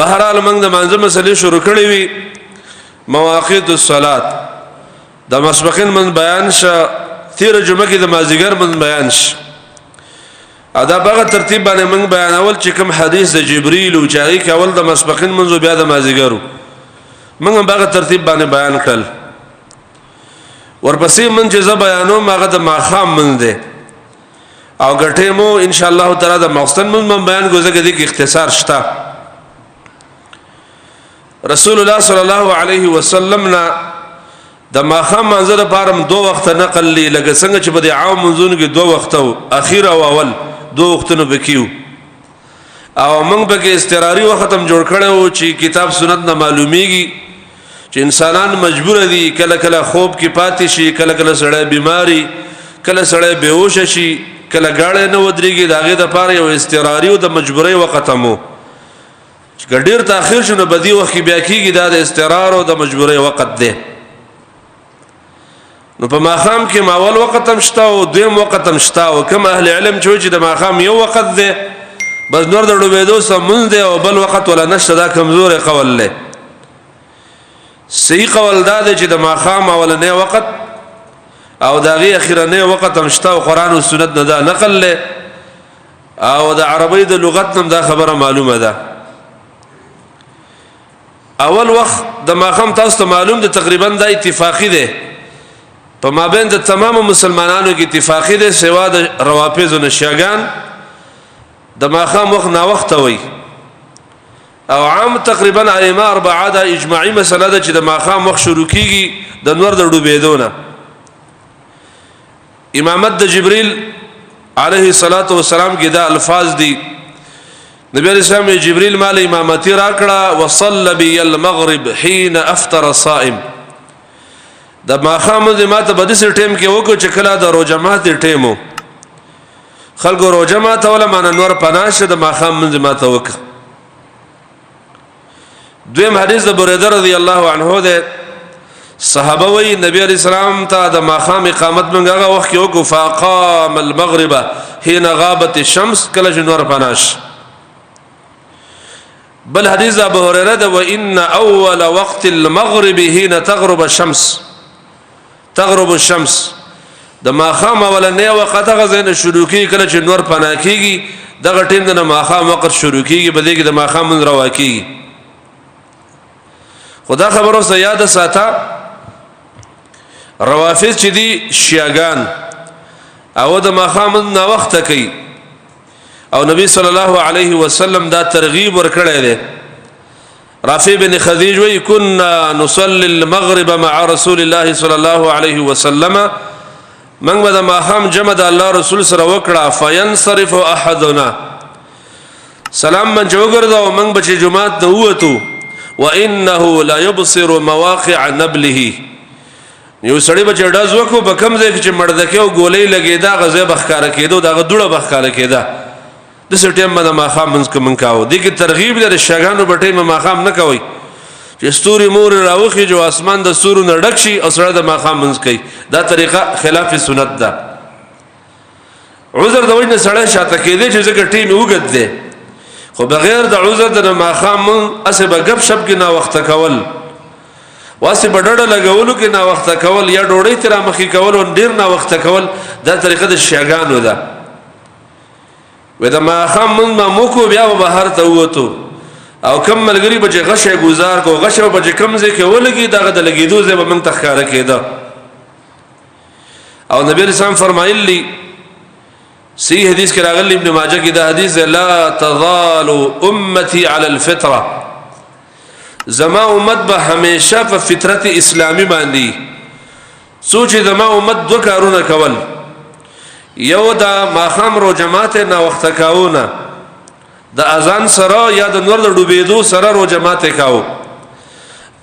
بهرحال موږ د مانځه مسلې شروع کړې وي مواقیت الصلات د مسبقین من بیان شه تیر جمعه کې د مازیګر من بیان شه ادا بغه ترتیب باندې موږ بیانول چې کوم حدیث د جبرئیل او چاغي کول د مسبقین منځو بیا د مازیګرو موږ بغه ترتیب باندې بیان کړل ورپسې من چې ز بیانو ماغه د ماخام من ده او ګټه مو ان شاء الله تعالی د مقصد من بیان کوزګه دي کې اختصار شته رسول الله صلی الله علیه وسلم نا د ماخام منظر لپاره دو وخت نقل لی لکه څنګه چې په د عام منځونو کې دو وخت او اخیر او اول دو وختونه بکیو او موږ به کې استقراری وخت هم جوړ کړو چې کتاب سنت نه معلومیږي چې انسانان مجبور دي کله کله خوب کې پاتې شي کله کله سړی بیماری کله سړی بیهوش شي کله غاړه نه ودرېږي داغه د پاره یو استقراری او د مجبورۍ وخت مو ګډیر تاخير شنو بدی وخت بیا کیږي دا د استقرار او د مجبورۍ وخت دی نو په ماخام کې ماول وخت هم شته او دویم وخت هم شته او کوم اهل علم چې د ماخام یو وخت دی بس نور د ډوبېدو سمون دی او بل وخت ولا نشته دا کمزور قول له صحیح قول دا دی چې د ماخام اولنې وخت او داغي اخیرنې وخت هم شته او قران او سنت نه دا نقل له او د عربی د لغت هم دا خبره معلومه ده اول وخت د ماخام تاسو ته معلوم ده تقریبا دا اتفاقی ده په مابین د تمام مسلمانانو کې اتفاقی ده سوا د روافض او نشیاګان د ماخام وخت نا وخت وي او عام تقریبا ائمه اربعه د اجماعي مسله ده چې د ماخام وخت شروع کیږي د نور د ډوبېدونه امامت د جبريل عليه الصلاه والسلام کې دا الفاظ دي نبی علیہ السلام جبريل مال امامتی راکړه وصلى بي المغرب حين افطر الصائم د ماخام د ماته بده سر ټیم کې وکړو چې کله د روزمات ټیمو خلکو روزمات ولا مان نور پناشه د ماخام د ماته وکړه دویم حدیث د بریده رضی الله عنه ده صحابه وی نبی علیہ السلام ته د ماخام اقامت منغه وخت کې وکړو فقام المغرب حين غابت الشمس کله نور پناش بل حدیث ابو هريره ده وان اول وقت المغرب حين تغرب الشمس د ماخام اولنې وخت غزين شروع کی کله چې نور پنا کیږي دغه ټیم د ماخام وخت شروع کیږي بده کې د ماخام من روا کیږي خدا خبرو سیاد ساته روافض چې دي شیعاګان او د ماخام نه وخت کوي او نبی صلی الله علیه وسلم دا ترغیب ورکړی دی رافع بن خدیج وی كنا نصلي المغرب مع رسول الله صلی الله علیه وسلم من بد ماخام جمع د الله رسول سره وکړه فینصرف احدنا سلام من جوګرځو من بچ جمعات ته وته وانه لا يبصر مواقع نبله یو سړی بچ ډاز وکړو په کم ځای کې مړدکه او ګولې لګیدا غزه بخکاره کېدو دا دوړه بخکاره کېدا د سټیم باندې ماخام منځ کوم کاو دغه ترغیب لري شګانو بټې ماخام نه کوي چې ستوري مور راوخي جو اسمان د سورو نه ډک شي او سره د ماخام منځ کوي دا طریقه خلاف سنت ده عذر د وینه سره شاته کېدې چې ځکه ټیم وګد ده خو بغیر د عذر د ماخام اسبه غب شپ کې نا وخت کول واسه بډړه لګولو کې نا وخت کول یا ډوړې تر مخې کول او ډیر نا وخت کول دا طریقه د شګانو ده ودا ما خام من ما موکو بیا بهر ته وته او کم ملګری بچ غشه گزار کو غشه بچ کم ځکه ولګي دغه د لګیدو زې به من تخکاره کېده او نبی رسول فرمایلی صحیح حدیث کې راغلی ابن ماجه کې دا حدیث لا تضال امتي على الفطره زما امت به همیشه په فطرت اسلامی باندې سوچ زما امت دو کارونه کول یو دا ماخام رو جماعت نه وخت کاونه د اذان سره یا د نور د ډوبېدو سره رو جماعت کاو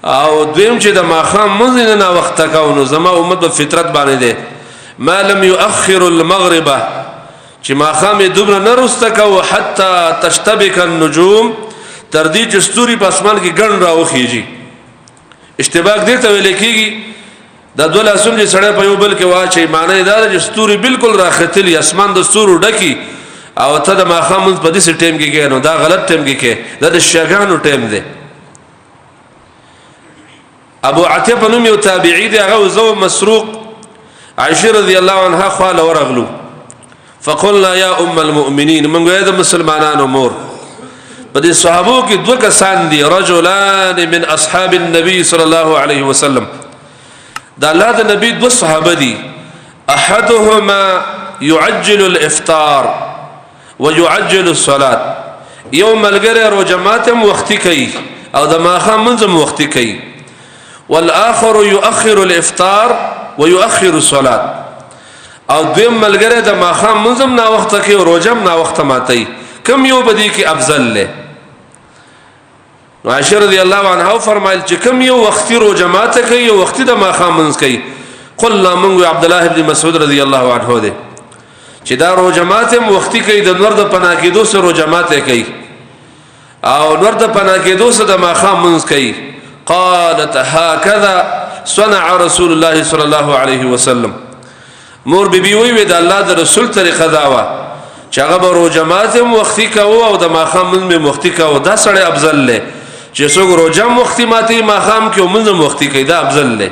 او دویم چې د ماخام مزنه نه وخت کاونه زما امت په فطرت باندې ده ما لم يؤخر المغرب چې ماخام دوبره نه رسته کاو حتی تشتبك النجوم تر دې چې ستوري په اسمان کې ګڼ راوخیږي اشتباک دې ته ویل کېږي دا دوله اسون چې سړی په یو بل کې واچي معنی دا چې ستوري بالکل راختلی اسمان د ستورو ډکی او ته د ماخام منځ په دې ټیم کې کې نو دا غلط ټیم کې کې دا د شیګانو ټیم دی ابو عتیبه نوم یو تابعی دی هغه زو مسروق عائشه رضی الله عنها خاله ورغلو فقلنا يا ام المؤمنين من غير مسلمانانو مور په دې صحابو کې دوه کسان دي رجلان من اصحاب النبي صلى الله عليه وسلم دا الله د نبی دوه صحابه دي احدهما يعجل الافطار ويعجل الصلاه يوم الغير وجماعتهم وختي کوي او د ماخام منځم وختي کوي والآخر يؤخر الافطار ويؤخر الصلاه او دویم ملګری د ماخام منځم نا وخت کې او روزم نا وخت ماتي کم یو بدی کې افضل له نو عائشہ رضی الله عنها فرمایل چې کم یو وختي روزمات کوي او وختي د ماخام منځ کوي قلنا من عبد الله ابن مسعود رضی الله عنه ده چې دا روزمات هم وختي کوي د نور د پنا کې دوه روزمات کوي او نور د پنا کې دوه د ماخام منځ کوي قالت هكذا صنع رسول الله صلى الله عليه وسلم مور بیبي وی د الله د رسول طریقه دا وا چې هغه به روزمات هم وختي کوو او د ماخام منځ وختي کوو دا سړی افضل له چې څوک روزم وختي ماتي ماخام کې منځ وختي کوي دا افضل له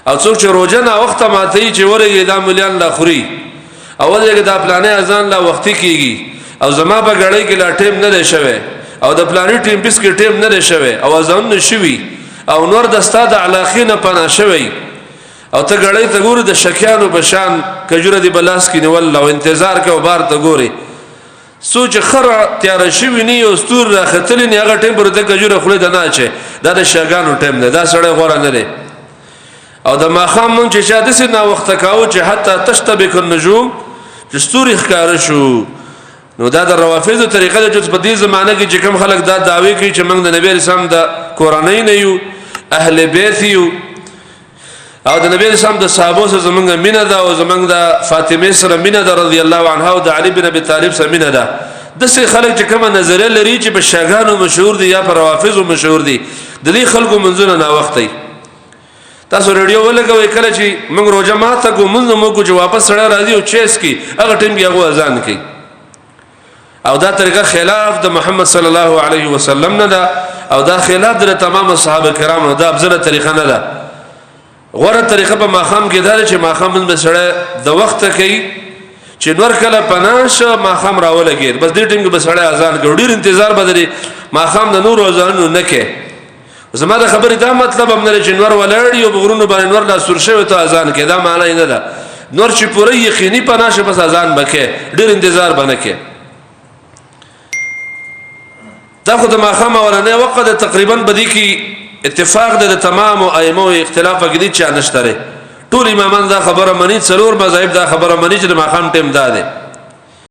او څوک چې روزه نه وخت ماتي چې ورګي دا مليان لا خوري اول یې دا پلانې اذان لا وختي کیږي او زما په غړې کې لا ټیم نه دی شوی او د پلانې ټیم پس کې ټیم نه دی شوی او اذان نشوي او نور د استاد علاقینه پنا شوی او ته غړې ته ګوري د شکیانو بشان کجوره دی بلاس کې نیول او انتظار کوي بار ته ګوري سوچ خره تیار شوی نه او ستور راختلی نه هغه ټیم پر ته کجوره خله د نه چي دا د شګانو ټیم نه دا سړی غوړه نه دی او د ماخام مون چې شاده سي نه وخت کاو چې حتی تشتبك النجوم چې ستوري ښکار شو نو دا د روافضو طریقه د چې په دې زمانه کې چې کوم خلک دا دعوی کوي چې موږ د نبی رسول د قرآنی نه یو اهل بیت یو او د نبی رسول د صحابه سره زمونږ مینه ده او زمونږ د فاطمه سره مینه ده رضی الله عنها او د علی بن ابي طالب سره مینه ده د څه خلک چې کومه نظریه لري چې په شاګانو مشهور دي یا په روافضو مشهور دي د دې خلکو منځونه نه وختي تاسو رادیو ولګوي کله چې موږ روزه ماته کو منځ مو کو چې واپس سره راځي او چیس کی هغه ټیم کې هغه اذان کوي او دا طریقه خلاف د محمد صلی الله علیه وسلم نه ده او دا خلاف د تمام صحابه کرامو دا افضل طریقه نه ده غوړه طریقه په ماخام کې ده چې ماخام من بسړه د وخت کوي چې نور کله پناشه ماخام راولګي بس دې ټیم کې بسړه اذان کوي ډیر انتظار بدري ماخام د نور اذان نه کوي زما د خبرې دا مطلب هم نه چې نور ولړ یو بغرونو باندې نور لا سور شوی ته اذان کې دا معنی نه ده نور چې پوره یقیني پناشه بس اذان بکې ډیر انتظار بنه کې دا خو د ماخام ورنه وقت تقریبا بدی کې اتفاق د تمام ائمه اختلاف کې دي چې نشته ټول امامان دا خبره مني څلور مذاهب دا خبره مني چې د ماخام ټیم دا ده